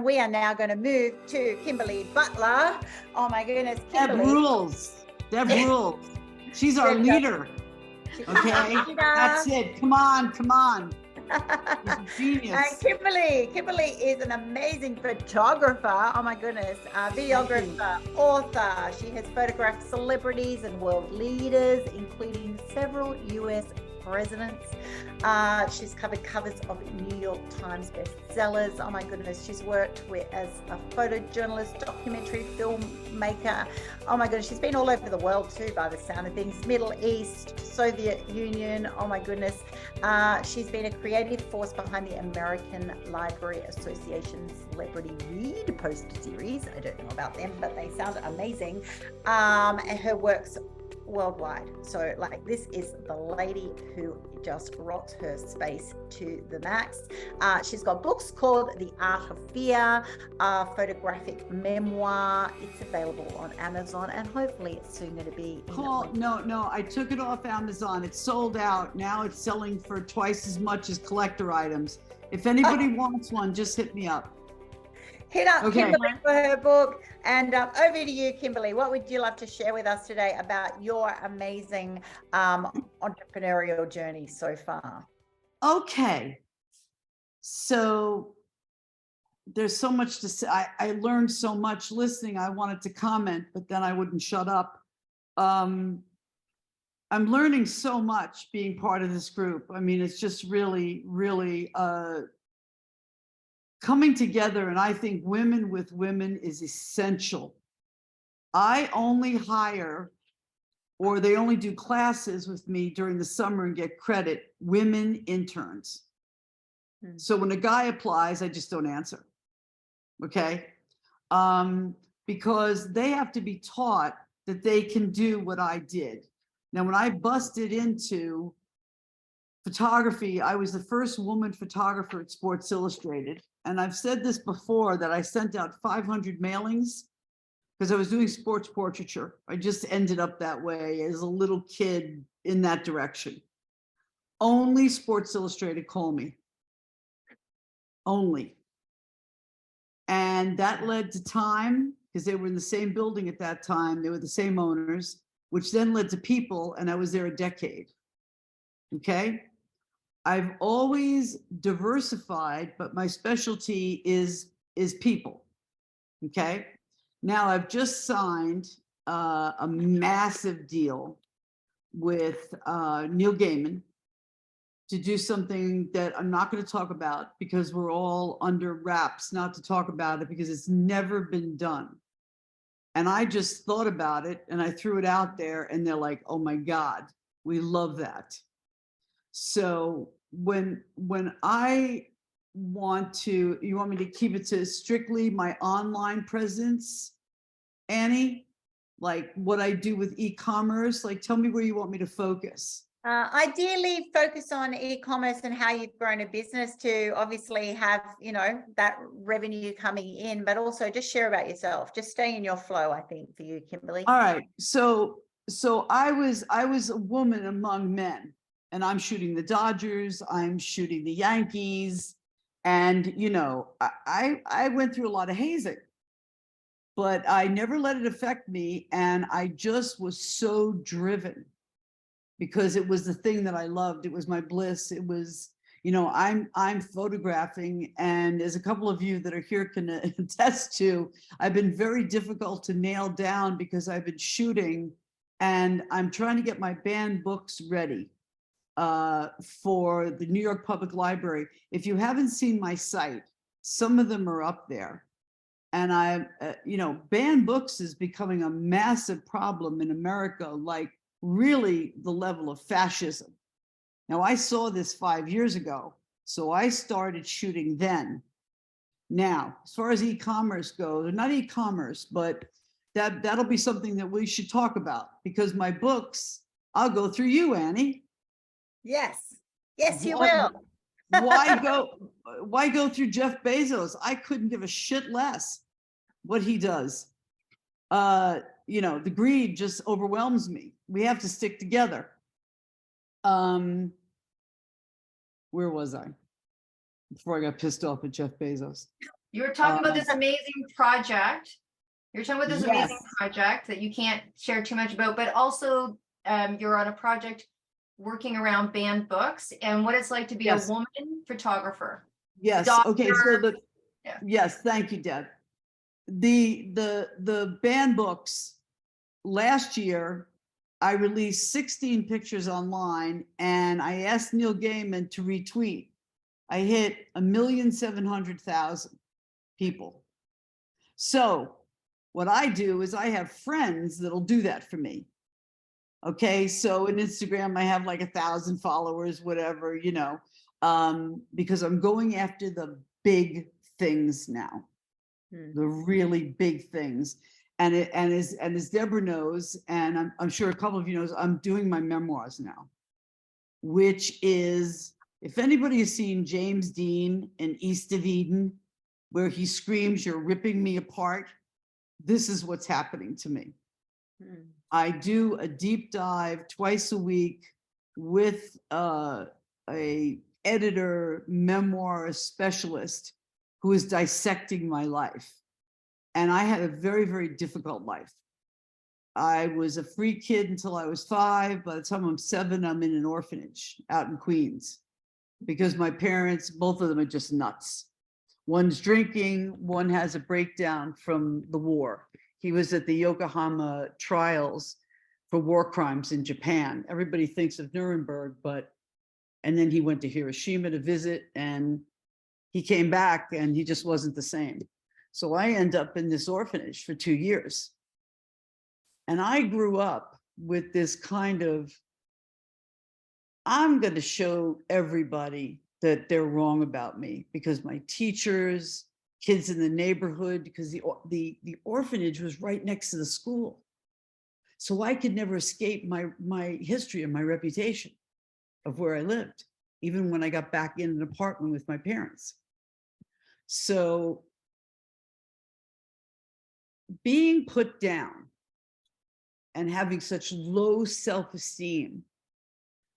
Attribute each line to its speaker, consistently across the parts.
Speaker 1: we are now going to move to Kimberly Butler. Oh my goodness, Kimberly.
Speaker 2: Deb rules. Deb rules. She's our leader. Okay, that's it. Come on, come on. Genius.
Speaker 1: And Kimberly is an amazing photographer. Oh my goodness, videographer, author. She has photographed celebrities and world leaders, including several US presidents. She's covered covers of New York Times bestsellers. Oh my goodness, she's worked as a photojournalist, documentary filmmaker. Oh my goodness, she's been all over the world too, by the sound of things. Middle East, Soviet Union. Oh my goodness. She's been a creative force behind the American Library Association's Celebrity Read poster series. I don't know about them, but they sound amazing. And her works worldwide. So like, this is the lady who just rocks her space to the max. She's got books called The Art of Fear, photographic memoir. It's available on Amazon, and hopefully it's soon going to be
Speaker 2: no, I took it off Amazon. It's sold out. Now it's selling for twice as much as collector items. If anybody wants one, just hit me up.
Speaker 1: Hit up Kimberly for her book. And over to you, Kimberly. What would you love to share with us today about your amazing entrepreneurial journey so far?
Speaker 2: Okay. So there's so much to say. I learned so much listening. I wanted to comment, but then I wouldn't shut up. I'm learning so much being part of this group. I mean, it's just really, really coming together, and I think women with women is essential. I only hire, or they only do classes with me during the summer and get credit, women interns. So when a guy applies, I just don't answer, okay? Because they have to be taught that they can do what I did. Now, when I busted into photography, I was the first woman photographer at Sports Illustrated. And I've said this before, that I sent out 500 mailings because I was doing sports portraiture. I just ended up that way as a little kid in that direction. Only Sports Illustrated called me. Only. And that led to Time, because they were in the same building at that time. They were the same owners, which then led to People, and I was there a decade. Okay. I've always diversified, but my specialty is people. Okay. Now I've just signed a massive deal with Neil Gaiman to do something that I'm not going to talk about because we're all under wraps not to talk about it, because it's never been done. And I just thought about it and I threw it out there, and they're like, oh my God, we love that. So when I want to, you want me to keep it to strictly my online presence, Annie, like what I do with e-commerce, like tell me where you want me to focus.
Speaker 1: Ideally focus on e-commerce and how you've grown a business to obviously have, you know, that revenue coming in, but also just share about yourself. Just stay in your flow, I think, for you, Kimberly.
Speaker 2: All right. So I was a woman among men. And I'm shooting the Dodgers, I'm shooting the Yankees. And, you know, I went through a lot of hazing, but I never let it affect me. And I just was so driven because it was the thing that I loved. It was my bliss. It was, you know, I'm photographing. And as a couple of you that are here can attest to, I've been very difficult to nail down because I've been shooting and I'm trying to get my banned books ready for the New York Public Library. If you haven't seen my site, some of them are up there. And you know, banned books is becoming a massive problem in America, like really the level of fascism. Now, I saw this 5 years ago, so I started shooting then. Now, as far as e-commerce goes, not e-commerce, but that'll be something that we should talk about, because my books, I'll go through you, Annie.
Speaker 1: Yes, you will.
Speaker 2: Why go through Jeff Bezos? I couldn't give a shit less what he does. You know, the greed just overwhelms me. We have to stick together. Where was I before I got pissed off at Jeff Bezos?
Speaker 3: You were talking about this amazing project. You're talking about this amazing
Speaker 2: Yes.
Speaker 3: project that you can't share too much about, but also you're on a project working around banned books and what it's like to be
Speaker 2: Yes.
Speaker 3: a woman photographer.
Speaker 2: Yes. Okay. So yes. Thank you, Deb. The banned books. Last year, I released 16 pictures online, and I asked Neil Gaiman to retweet. I hit 1,700,000 people. So what I do is I have friends that'll do that for me. Okay, so in Instagram, I have like 1,000 followers, whatever, you know, because I'm going after the big things now, the really big things. And as Deborah knows, and I'm sure a couple of you knows, I'm doing my memoirs now, which is, if anybody has seen James Dean in East of Eden, where he screams, "You're ripping me apart," this is what's happening to me. I do a deep dive twice a week with a editor, memoir specialist who is dissecting my life. And I had a very, very difficult life. I was a free kid until I was 5. By the time I'm 7, I'm in an orphanage out in Queens because my parents, both of them are just nuts. One's drinking, one has a breakdown from the war. He was at the Yokohama trials for war crimes in Japan. Everybody thinks of Nuremberg, and then he went to Hiroshima to visit, and he came back and he just wasn't the same. So I end up in this orphanage for 2 years. And I grew up with this kind of, I'm going to show everybody that they're wrong about me, because my teachers, kids in the neighborhood, because the orphanage was right next to the school. So I could never escape my history and my reputation of where I lived, even when I got back in an apartment with my parents. So being put down and having such low self-esteem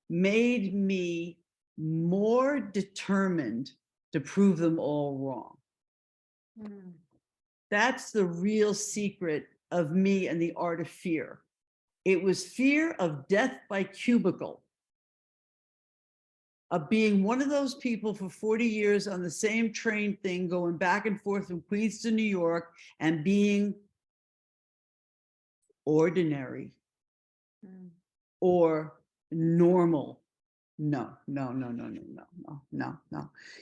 Speaker 2: made me more determined to prove them all wrong. That's the real secret of me and the art of fear. It was fear of death by cubicle, of being one of those people for 40 years on the same train thing, going back and forth from Queens to New York and being ordinary or normal. No.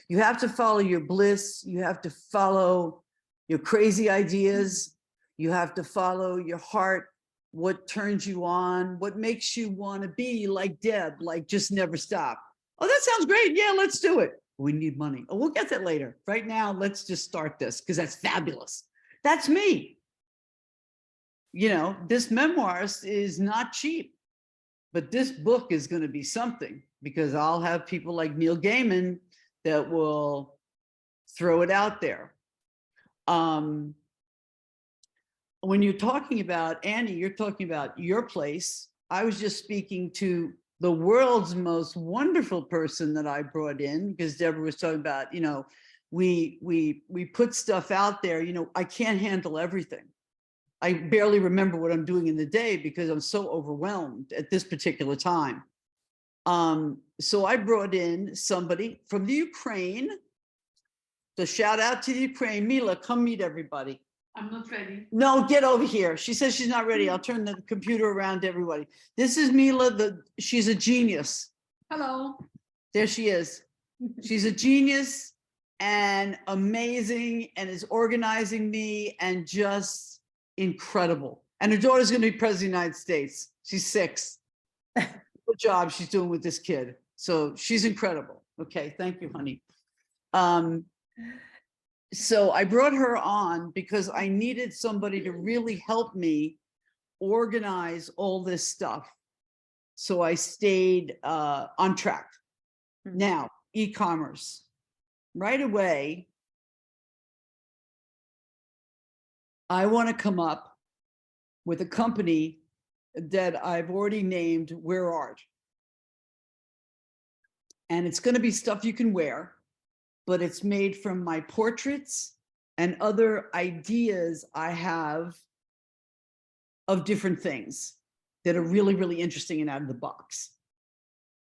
Speaker 2: You have to follow your bliss. You have to follow your crazy ideas. You have to follow your heart, what turns you on, what makes you want to be like Deb, like just never stop. Oh, that sounds great. Yeah, let's do it. We need money. Oh, we'll get that later. Right now, let's just start this because that's fabulous. That's me. You know, this memoirs is not cheap, but this book is going to be something, because I'll have people like Neil Gaiman that will throw it out there. When you're talking about, Annie, you're talking about your place. I was just speaking to the world's most wonderful person that I brought in, because Deborah was talking about, you know, we put stuff out there. You know, I can't handle everything. I barely remember what I'm doing in the day because I'm so overwhelmed at this particular time. So I brought in somebody from the Ukraine. So shout out to the Ukraine. Mila, come meet everybody.
Speaker 4: I'm not ready.
Speaker 2: No, get over here. She says she's not ready. I'll turn the computer around to everybody. This is Mila. She's a genius.
Speaker 4: Hello.
Speaker 2: There she is. She's a genius and amazing, and is organizing me and just incredible. And her daughter's going to be president of the United States. She's 6. Good job she's doing with this kid. So she's incredible. Okay, thank you, honey. So I brought her on because I needed somebody to really help me organize all this stuff. So I stayed on track. Now, e-commerce. Right away, I want to come up with a company that I've already named Wear Art. And it's going to be stuff you can wear, but it's made from my portraits and other ideas I have of different things that are really, really interesting and out of the box.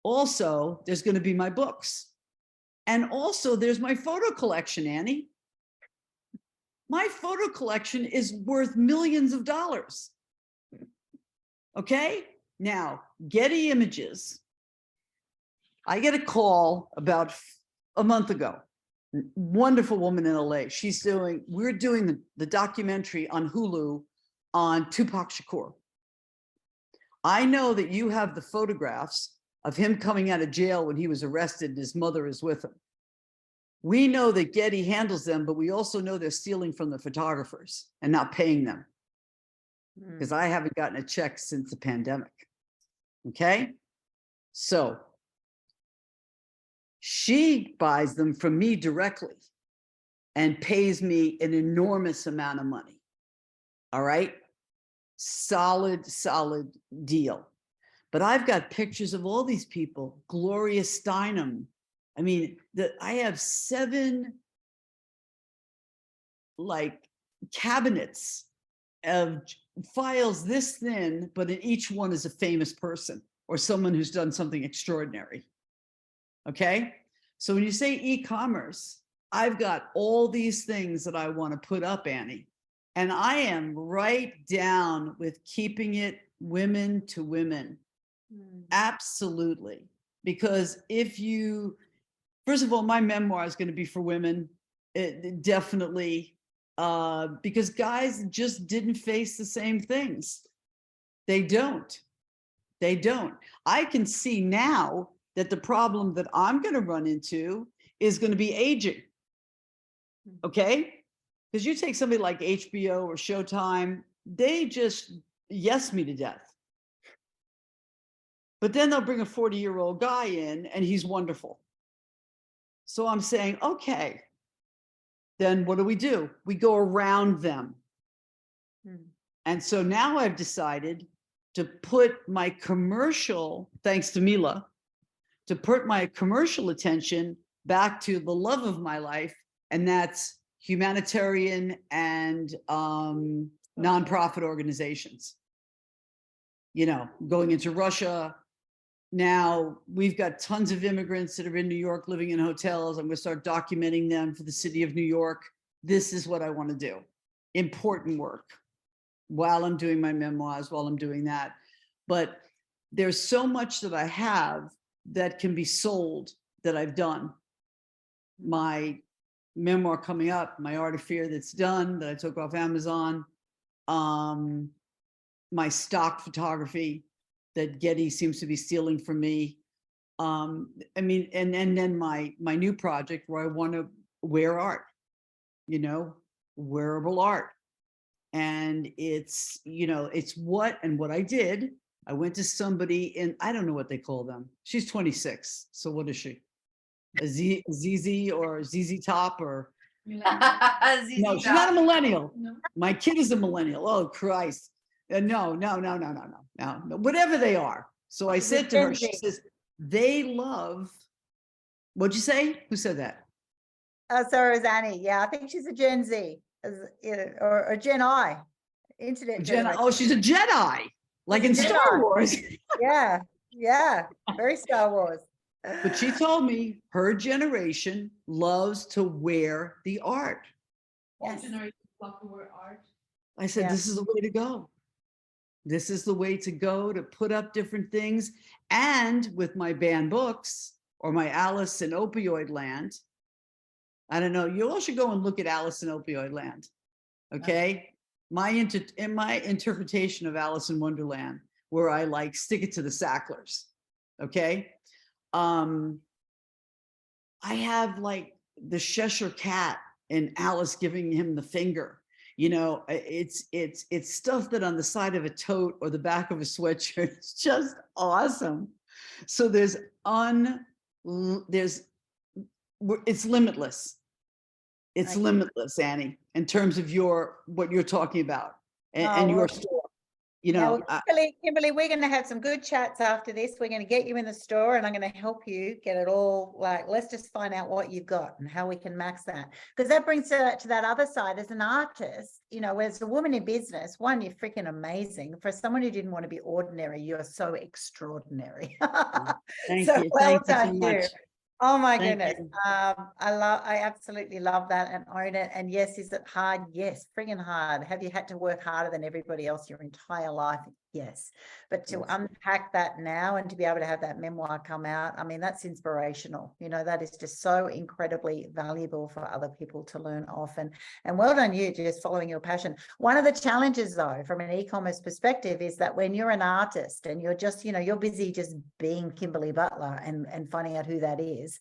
Speaker 2: Also, there's going to be my books. And also there's my photo collection, Annie. My photo collection is worth millions of dollars. Okay? Now, Getty Images. I get a call about a month ago. Wonderful woman in LA. We're doing the documentary on Hulu on Tupac Shakur. I know that you have the photographs of him coming out of jail when he was arrested and his mother is with him. We know that Getty handles them, but we also know they're stealing from the photographers and not paying them, because I haven't gotten a check since the pandemic. Okay? So she buys them from me directly and pays me an enormous amount of money. All right? Solid deal. But I've got pictures of all these people, Gloria Steinem. I mean, I have 7 like cabinets of files this thin, but in each one is a famous person or someone who's done something extraordinary. Okay? So when you say e-commerce, I've got all these things that I want to put up, Annie. And I am right down with keeping it women to women. Absolutely. Because first of all, my memoir is going to be for women. Definitely. Because guys just didn't face the same things. They don't. I can see now that the problem that I'm going to run into is going to be aging. Okay? Because you take somebody like HBO or Showtime, they just yes me to death. But then they'll bring a 40-year-old guy in and he's wonderful. So I'm saying, okay, then what do? We go around them. And so now I've decided to put my commercial, thanks to Mila, to put my commercial attention back to the love of my life, and that's humanitarian and nonprofit organizations. You know, going into Russia. Now we've got tons of immigrants that are in New York living in hotels. I'm going to start documenting them for the city of New York. This is what I want to do. Important work while I'm doing my memoirs, while I'm doing that. But there's so much that I have that can be sold that I've done. My memoir coming up, my Art of Fear that's done, that I took off Amazon. My stock photography that Getty seems to be stealing from me. I mean, and then my new project where I want to wear art, you know, wearable art. And it's, you know, it's what I did. I went to somebody I don't know what they call them. She's 26. So what is she? A ZZ or ZZ Top or? No, she's not a millennial. No. My kid is a millennial. Oh, Christ. No. Whatever they are. So I said to her, she says, they love, what'd you say? Who said that?
Speaker 1: So is Annie. Yeah, I think she's a Gen Z or a Gen I. Internet generation.
Speaker 2: Oh, she's a Jedi, like in Star Wars.
Speaker 1: Yeah, very Star Wars.
Speaker 2: But she told me her generation loves to wear the art.
Speaker 1: Yes.
Speaker 4: Generation love to wear art.
Speaker 2: I said, This is the way to go. This is the way to go, to put up different things. And with my banned books or my Alice in Opioid Land, I don't know, you all should go and look at Alice in Opioid Land. Okay? My interpretation of Alice in Wonderland, where I like stick it to the Sacklers. Okay? I have like the Cheshire Cat and Alice giving him the finger. You know, it's stuff that on the side of a tote or the back of a sweatshirt is just awesome. So it's limitless. It's limitless, Annie, in terms of what you're talking about and your store. You
Speaker 1: Now,
Speaker 2: know,
Speaker 1: Kimberly, we're going to have some good chats after this. We're going to get you in the store and I'm going to help you get it all. Like, let's just find out what you've got and how we can max that. Because that brings to that other side as an artist, you know, as a woman in business, one, you're freaking amazing. For someone who didn't want to be ordinary, you're so extraordinary.
Speaker 2: thank
Speaker 1: So
Speaker 2: you.
Speaker 1: well
Speaker 2: Thank you so
Speaker 1: done,
Speaker 2: much.
Speaker 1: you. Oh my
Speaker 2: Thank
Speaker 1: goodness.
Speaker 2: you.
Speaker 1: I absolutely love that and own it. And yes, is it hard? Yes, friggin' hard. Have you had to work harder than everybody else your entire life? Yes. But to
Speaker 2: Yes.
Speaker 1: unpack that now and to be able to have that memoir come out, I mean, that's inspirational. You know, that is just so incredibly valuable for other people to learn off. And well done you, just following your passion. One of the challenges though, from an e-commerce perspective, is that when you're an artist and you're just, you know, you're busy just being Kimberly Butler and finding out who that is,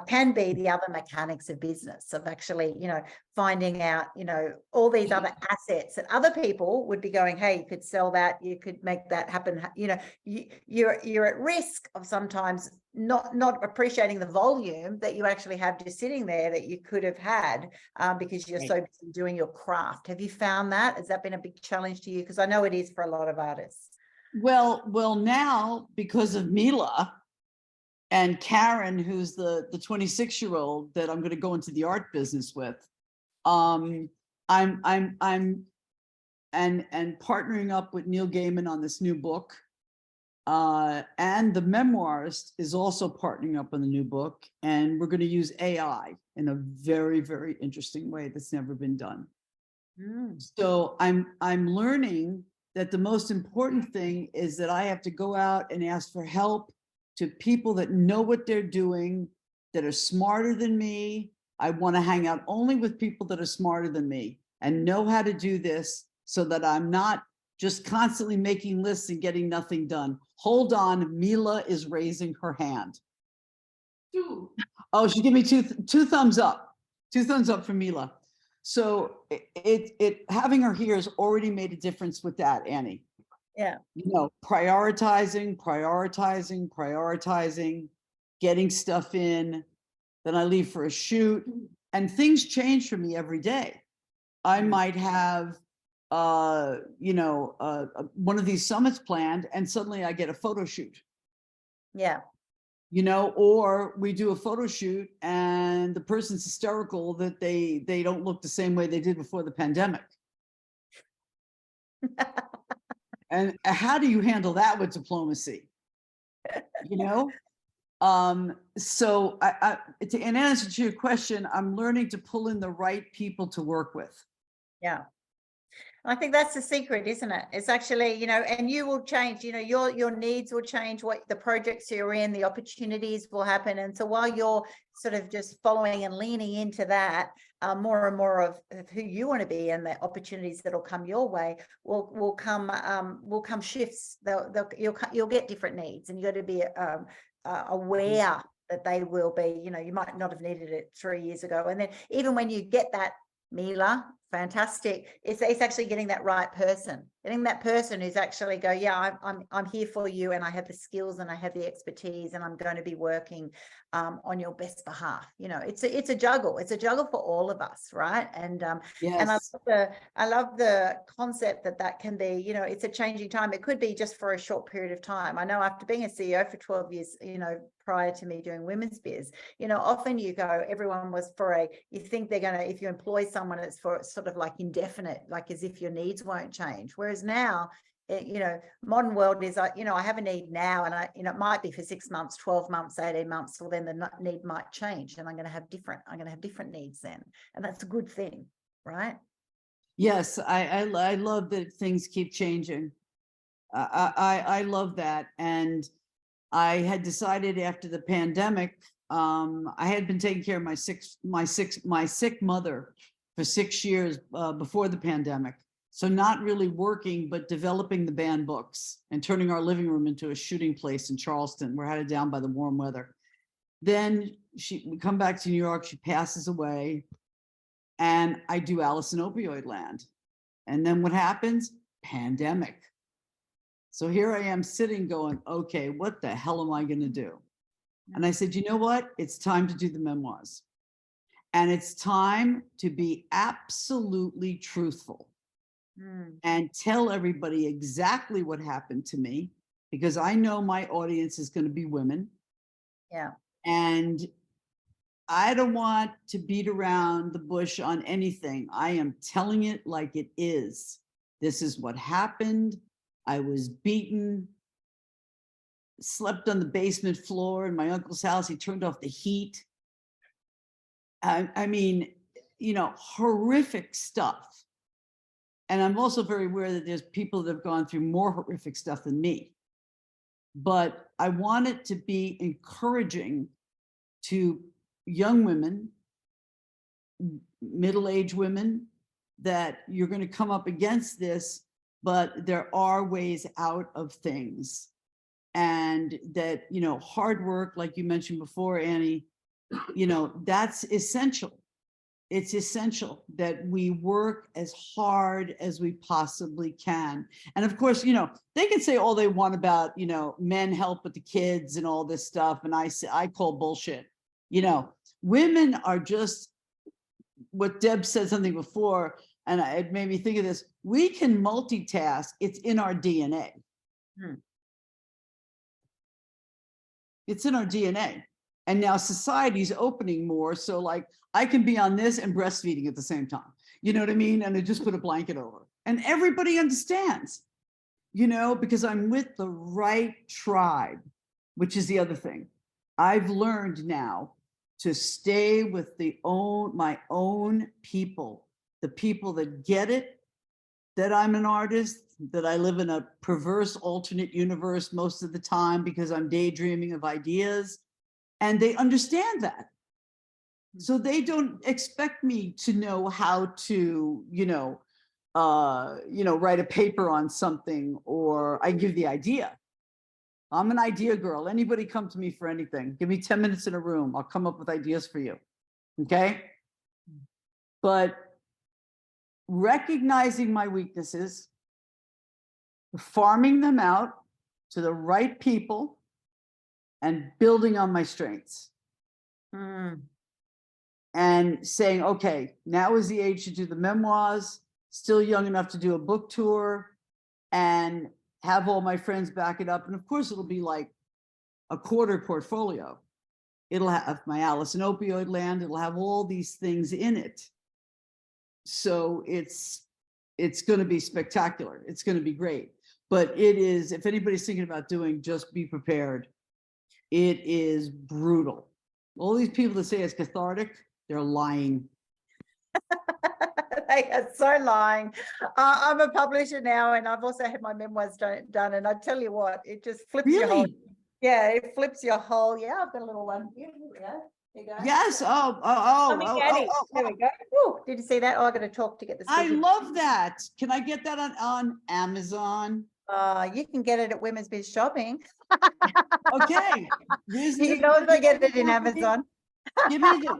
Speaker 1: can be the other mechanics of business, of actually, you know, finding out, you know, all these other assets that other people would be going, hey, you could sell that, you could make that happen. You know, you're at risk of sometimes not appreciating the volume that you actually have just sitting there that you could have had because you're so busy doing your craft. Have you found that? Has that been a big challenge to you? Because I know it is for a lot of artists.
Speaker 2: Well, now because of Mila and Karen, who's the 26-year-old that I'm going to go into the art business with, I'm partnering up with Neil Gaiman on this new book. And the memoirist is also partnering up on the new book. And we're going to use AI in a very, very interesting way that's never been done. So I'm learning that the most important thing is that I have to go out and ask for help to people that know what they're doing, that are smarter than me. I want to hang out only with people that are smarter than me and know how to do this, so that I'm not just constantly making lists and getting nothing done. Hold on, Mila is raising her hand. Oh, she gave me two thumbs up. 2 thumbs up for Mila. So it having her here has already made a difference with that, Annie.
Speaker 1: Yeah.
Speaker 2: You know, prioritizing, getting stuff in. Then I leave for a shoot, and things change for me every day. I might have, you know, one of these summits planned, and suddenly I get a photo shoot.
Speaker 1: Yeah.
Speaker 2: You know, or we do a photo shoot and the person's hysterical that they don't look the same way they did before the pandemic. And how do you handle that with diplomacy? You know? So in answer to your question, I'm learning to pull in the right people to work with.
Speaker 1: Yeah. I think that's the secret, isn't it? It's actually, you know, and you will change, you know, your needs will change, what the projects you're in, the opportunities will happen. And so while you're sort of just following and leaning into that, more and more of who you want to be and the opportunities that'll come your way will come shifts. You'll get different needs, and you got to be aware that they will be, you know, you might not have needed it 3 years ago. And then even when you get that, Mila, fantastic. It's actually getting that right person, getting that person who's actually go, yeah, I'm here for you, and I have the skills and I have the expertise, and I'm going to be working on your best behalf. You know, it's a juggle. It's a juggle for all of us, right? And
Speaker 2: Yes.
Speaker 1: and I love the concept that can be, you know, it's a changing time. It could be just for a short period of time. I know after being a CEO for 12 years, you know, prior to me doing women's biz, you know, often you go, everyone was you think they're going to, if you employ someone, it's for sort of like indefinite, like as if your needs won't change. Whereas now, you know, modern world is, you know, I have a need now, and you know, it might be for 6 months, 12 months, 18 months, well, then the need might change, and I'm going to have different needs then. And that's a good thing, right?
Speaker 2: Yes, I love that things keep changing. I love that. And I had decided after the pandemic, I had been taking care of my sick mother for 6 years before the pandemic. So not really working, but developing the banned books and turning our living room into a shooting place in Charleston. We're headed down by the warm weather. Then we come back to New York, she passes away, and I do Alice in Opioid Land. And then what happens? Pandemic. So here I am sitting going, okay, what the hell am I going to do? And I said, you know what? It's time to do the memoirs. And it's time to be absolutely truthful. and tell everybody exactly what happened to me, because I know my audience is going to be women.
Speaker 1: Yeah.
Speaker 2: And I don't want to beat around the bush on anything. I am telling it like it is. This is what happened. I was beaten, slept on the basement floor in my uncle's house. He turned off the heat. I mean, you know, horrific stuff. And I'm also very aware that there's people that have gone through more horrific stuff than me. But I want it to be encouraging to young women, middle-aged women, that you're going to come up against this, but there are ways out of things. And that, you know, hard work, like you mentioned before, Annie, you know, that's essential. It's essential that we work as hard as we possibly can. And of course, you know, they can say all they want about, you know, men help with the kids and all this stuff. And I call bullshit. You know, women are just, what Deb said something before, and it made me think of this. We can multitask. It's in our DNA. It's in our DNA. And now society's opening more. So like I can be on this and breastfeeding at the same time. You know what I mean? And I just put a blanket over. And everybody understands, you know, because I'm with the right tribe, which is the other thing. I've learned now to stay with my own people, the people that get it, that I'm an artist, that I live in a perverse alternate universe most of the time because I'm daydreaming of ideas. And they understand that. So they don't expect me to know how to, write a paper on something, or I give the idea. I'm an idea girl. Anybody come to me for anything. Give me 10 minutes in a room. I'll come up with ideas for you. Okay. But recognizing my weaknesses, farming them out to the right people, and building on my strengths. And saying, okay, now is the age to do the memoirs, still young enough to do a book tour, and have all my friends back it up. And of course, it'll be like a quarter portfolio. It'll have my Alice in Opioid Land. It'll have all these things in it. So it's going to be spectacular. It's going to be great. But it is, if anybody's thinking about doing, just be prepared. It is brutal. All these people that say it's cathartic, they're lying.
Speaker 1: They are so lying. I'm a publisher now, and I've also had my memoirs done. And I tell you what, it just flips your whole. Yeah, it flips your whole. Yeah, I've got a little one here. Here we go. There you go.
Speaker 2: Yes.
Speaker 1: There we go. Ooh, did you see that? Oh, I got to talk to get this.
Speaker 2: I love that. Can I get that on Amazon?
Speaker 1: You can get it at Women's Biz Shopping.
Speaker 2: Okay.
Speaker 1: You can also get it in Amazon.
Speaker 2: Give me the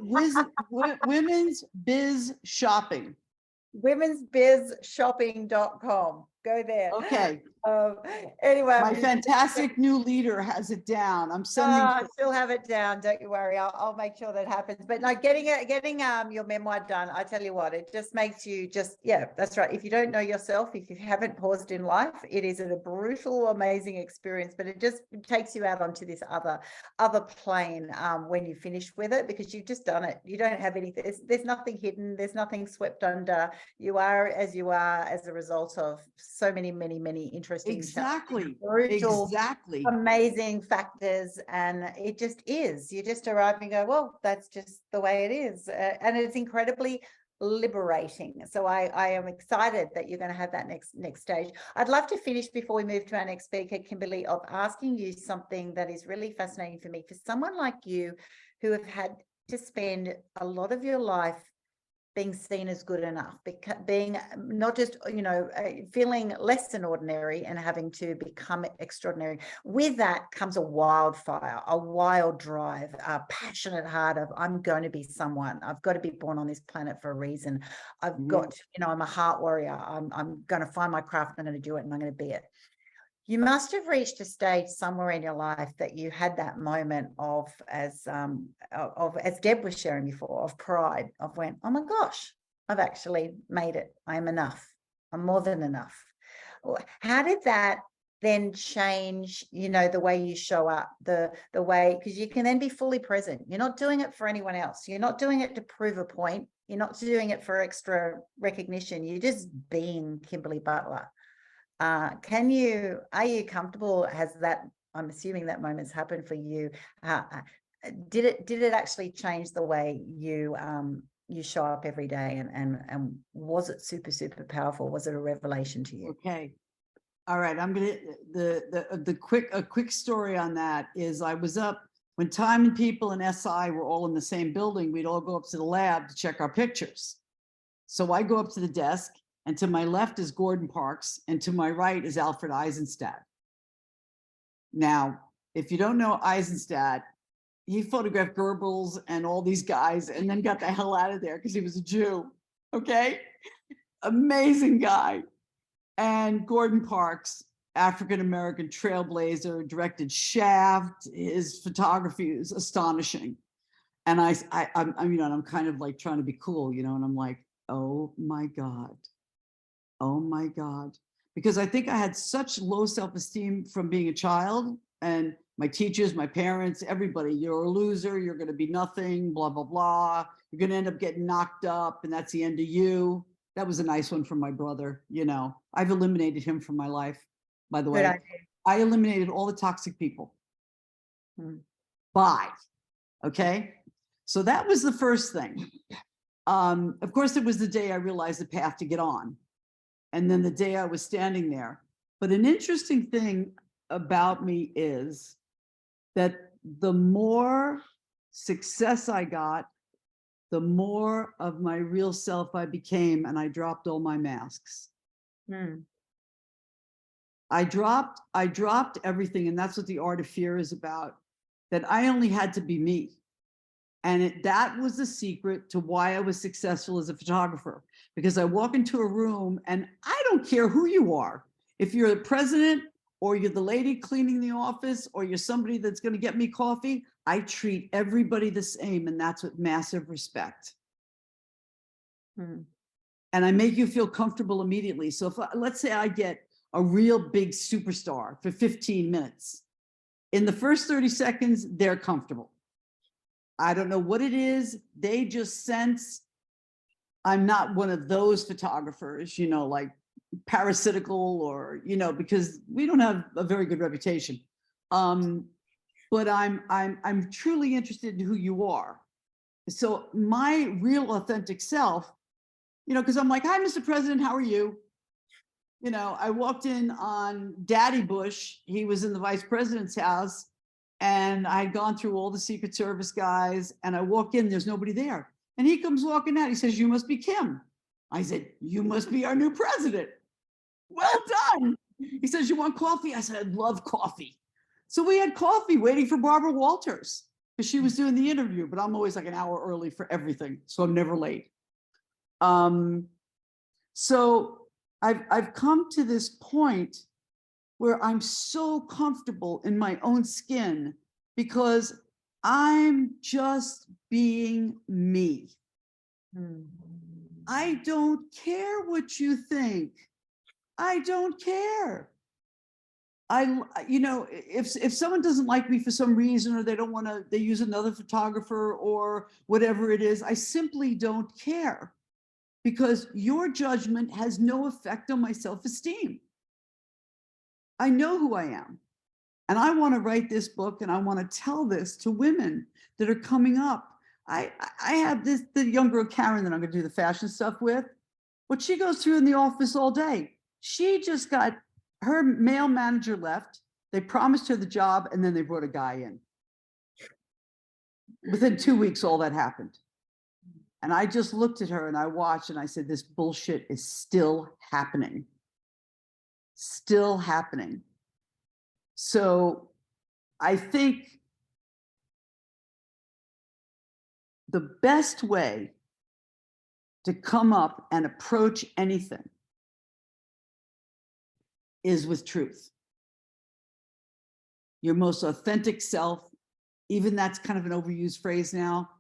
Speaker 2: Women's Biz Shopping.
Speaker 1: womensbizshopping.com. Go there.
Speaker 2: Okay.
Speaker 1: Anyway,
Speaker 2: my fantastic new leader has it down. I'm sending.
Speaker 1: I still have it down. Don't you worry. I'll make sure that happens. But no, getting your memoir done, I tell you what, it just makes you that's right. If you don't know yourself, if you haven't paused in life, it is a brutal, amazing experience. But it just takes you out onto this other plane when you finish with it, because you've just done it. You don't have anything. There's nothing hidden. There's nothing swept under. You are as you are as a result of so many interesting, brutal, amazing factors. And it just is. You just arrive and go, well, that's just the way it is. And it's incredibly liberating. So I am excited that you're going to have that next stage. I'd love to finish before we move to our next speaker, Kimberly, of asking you something that is really fascinating for me. For someone like you who have had to spend a lot of your life being seen as good enough, being not just, feeling less than ordinary and having to become extraordinary. With that comes a wildfire, a wild drive, a passionate heart of, I'm going to be someone. I've got to be born on this planet for a reason. I've got, I'm a heart warrior. I'm going to find my craft. I'm going to do it, and I'm going to be it. You must have reached a stage somewhere in your life that you had that moment of, as Deb was sharing before, of pride, of when, oh my gosh, I've actually made it. I'm enough. I'm more than enough. How did that then change, the way you show up, the way, because you can then be fully present. You're not doing it for anyone else. You're not doing it to prove a point. You're not doing it for extra recognition. You're just being Kimberly Butler. Are you comfortable? I'm assuming that moment's happened for you. Did it actually change the way you show up every day, and was it super, super powerful? Was it a revelation to you?
Speaker 2: Okay. All right. I'm going to, a quick story on that is I was up when Time and People and SI were all in the same building. We'd all go up to the lab to check our pictures. So I go up to the desk, and to my left is Gordon Parks, and to my right is Alfred Eisenstadt. Now, if you don't know Eisenstadt, he photographed Goebbels and all these guys and then got the hell out of there because he was a Jew. Okay. Amazing guy. And Gordon Parks, African-American trailblazer, directed Shaft. His photography is astonishing. And I'm kind of like trying to be cool, and I'm like, oh my God. Oh my God. Because I think I had such low self-esteem from being a child, and my teachers, my parents, everybody, you're a loser, you're going to be nothing, blah, blah, blah. You're going to end up getting knocked up, and that's the end of you. That was a nice one from my brother. I've eliminated him from my life, by the way. I eliminated all the toxic people. Bye. Okay. So that was the first thing. Of course, it was the day I realized the path to get on. And then the day I was standing there. But an interesting thing about me is that the more success I got, the more of my real self I became, and I dropped all my masks. I dropped everything, and that's what the art of fear is about, that I only had to be me. And that was the secret to why I was successful as a photographer, because I walk into a room and I don't care who you are. If you're the president, or you're the lady cleaning the office, or you're somebody that's going to get me coffee, I treat everybody the same. And that's with massive respect. And I make you feel comfortable immediately. So let's say I get a real big superstar for 15 minutes. In the first 30 seconds, they're comfortable. I don't know what it is. They just sense I'm not one of those photographers, like parasitical or, because we don't have a very good reputation. But I'm truly interested in who you are. So my real authentic self, because I'm like, hi, Mr. President, how are you? I walked in on Daddy Bush. He was in the vice president's house, and I'd gone through all the Secret Service guys, and I walk in, there's nobody there. And he comes walking out. He says, you must be Kim. I said, you must be our new president. Well done. He says, you want coffee? I said, I'd love coffee. So we had coffee waiting for Barbara Walters because she was doing the interview, but I'm always like an hour early for everything. So I'm never late. So I've come to this point where I'm so comfortable in my own skin because I'm just being me. I don't care what you think. I don't care. If someone doesn't like me for some reason, or they don't want to, they use another photographer or whatever it is, I simply don't care, because your judgment has no effect on my self-esteem. I know who I am. And I want to write this book, and I want to tell this to women that are coming up. I have the young girl, Karen, that I'm going to do the fashion stuff with. What she goes through in the office all day. She just got, her male manager left. They promised her the job, and then they brought a guy in. Within 2 weeks, all that happened. And I just looked at her and I watched, and I said, this bullshit is still happening. Still happening. So I think the best way to come up and approach anything is with truth. Your most authentic self, even that's kind of an overused phrase now,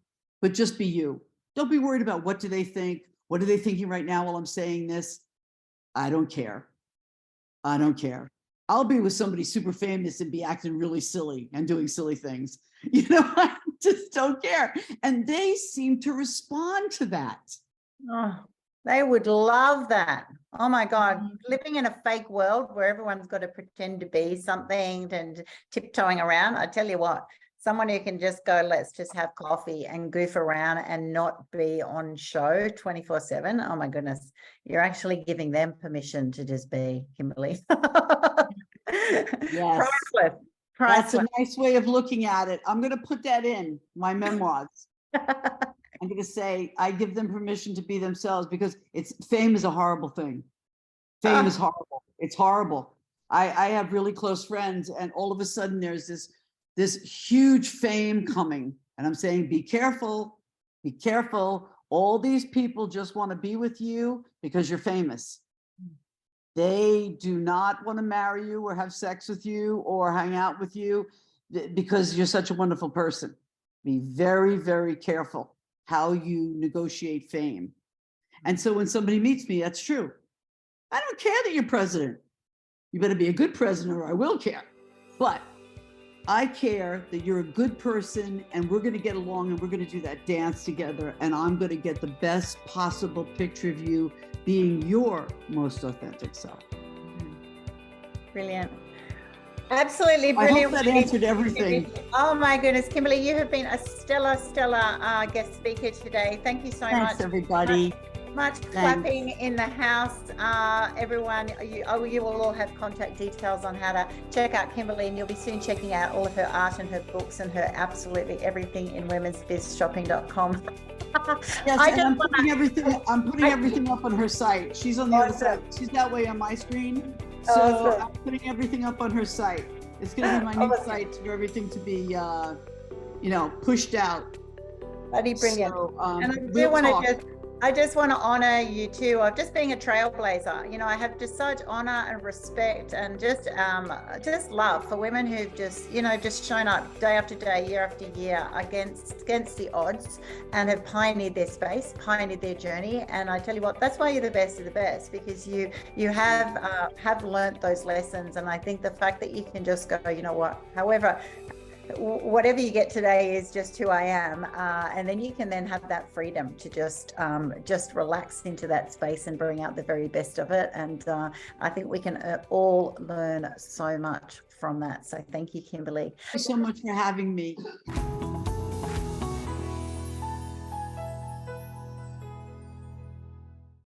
Speaker 2: but just be you. Don't be worried about what do they think? What are they thinking right now while I'm saying this? I don't care. I don't care. I'll be with somebody super famous and be acting really silly and doing silly things. You know, I just don't care. And they seem to respond to that.
Speaker 1: Oh, they would love that. Oh my God,
Speaker 3: Mhm.
Speaker 1: living in a fake world where everyone's got to pretend to be something and tiptoeing around. I tell you what, someone who can just go, let's just have coffee and goof around and not be on show 24/7. Oh my goodness, you're actually giving them permission to just be, Kimberly.
Speaker 2: Yes.
Speaker 1: Priceless.
Speaker 2: That's a
Speaker 1: Priceless.
Speaker 2: nice way of looking at it. I'm going to put that in my memoirs. I'm going to say I give them permission to be themselves, because fame is a horrible thing. Fame is horrible. It's horrible. I have really close friends, and all of a sudden there's this huge fame coming, and I'm saying, be careful, be careful. All these people just want to be with you because you're famous. They do not want to marry you or have sex with you or hang out with you because you're such a wonderful person. Be very, very careful how you negotiate fame. And so when somebody meets me, that's true. I don't care that you're president. You better be a good president or I will care. But I care that you're a good person and we're going to get along and we're going to do that dance together. And I'm going to get the best possible picture of you being your most authentic self.
Speaker 1: Brilliant. Absolutely brilliant.
Speaker 2: I hope that answered everything.
Speaker 1: Oh my goodness, Kimberly, you have been a stellar guest speaker today. Thank you so much.
Speaker 2: Thanks, everybody.
Speaker 1: Much clapping in the house. Everyone, you will all have contact details on how to check out Kimberly, and you'll be soon checking out all of her art and her books and her absolutely everything in womensbizshopping.com.
Speaker 2: Yes, I'm putting everything up on her site. She's on the other side. She's that way on my screen. So I'm putting everything up on her site. It's going to be my new site for everything to be, pushed out.
Speaker 1: That'd be brilliant.
Speaker 2: So,
Speaker 1: and I just want to honor you too, of just being a trailblazer. You know, I have just such honor and respect and just love for women who've just shown up day after day, year after year against the odds and have pioneered their space, pioneered their journey. And I tell you what, that's why you're the best of the best, because you have learnt those lessons. And I think the fact that you can just go, you know what, whatever you get today is just who I am, and then you can then have that freedom to just relax into that space and bring out the very best of it. And I think we can all learn so much from that. So thank you, Kimberly.
Speaker 2: Thank you so much for having me.